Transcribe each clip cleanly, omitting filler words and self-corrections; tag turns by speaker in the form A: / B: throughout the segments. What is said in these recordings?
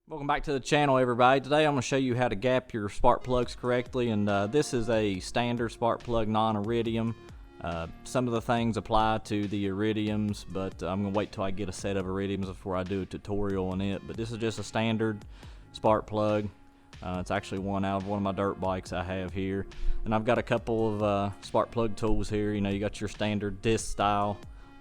A: Welcome back to the channel, everybody. Today I'm going to show you how to gap your spark plugs correctly, and this is a standard spark plug, non-Iridium. Some of the things apply to the Iridiums, but I'm going to wait till I get a set of Iridiums before I do a tutorial on it. But this is just a standard spark plug. It's actually one out of one of my dirt bikes I have here. And I've got a couple of spark plug tools here. You know, you got your standard disc style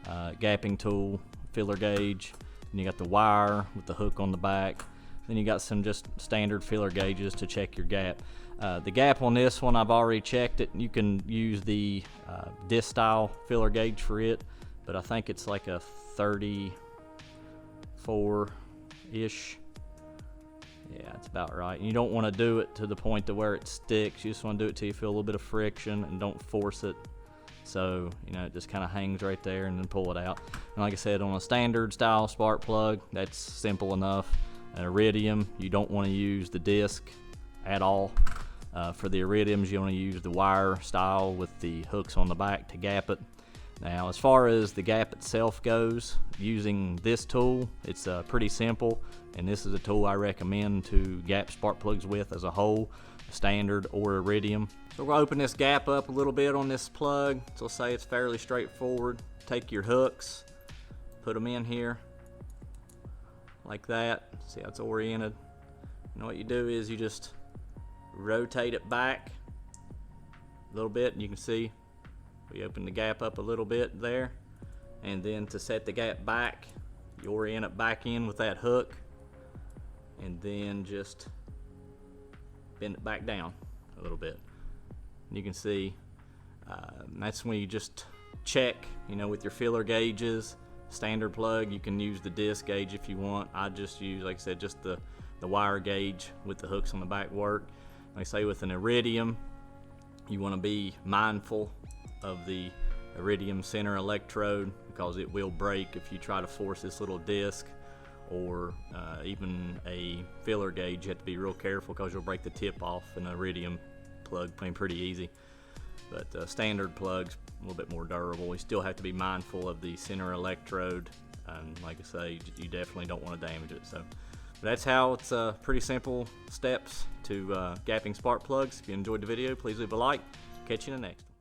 A: gapping tool, filler gauge, and you got the wire with the hook on the back. Then you got some just standard filler gauges to check your gap. The gap on this one, I've already checked it. You can use the disc style filler gauge for it, but I think it's like a 34-ish. Yeah, that's about right. And you don't want to do it to the point to where it sticks. You just want to do it till you feel a little bit of friction and don't force it. So, you know, it just kind of hangs right there and then pull it out. And like I said, on a standard style spark plug, that's simple enough. An Iridium, you don't want to use the disc at all. For the Iridiums, you want to use the wire style with the hooks on the back to gap it. Now, as far as the gap itself goes, using this tool, it's pretty simple, and this is a tool I recommend to gap spark plugs with as a whole, standard or Iridium. So we're going to open this gap up a little bit on this plug. So let's say it's fairly straightforward. Take your hooks, put them in here like that. See how it's oriented? And what you do is you just rotate it back a little bit, and you can see we open the gap up a little bit there. And then to set the gap back, you orient it back in with that hook, and then just bend it back down a little bit. And you can see that's when you just check, you know, with your filler gauges. Standard plug, you can use the disc gauge if you want. I just use, like I said, just the wire gauge with the hooks on the back work. Like I say, with an Iridium, you want to be mindful of the Iridium center electrode, because it will break if you try to force this little disc, or even a filler gauge. You have to be real careful because you'll break the tip off an Iridium plug pretty easy. But standard plugs, a little bit more durable. You still have to be mindful of the center electrode, and like I say, you definitely don't want to damage it. So that's how it's pretty simple steps to gapping spark plugs. If you enjoyed the video, please leave a like. Catch you in the next one.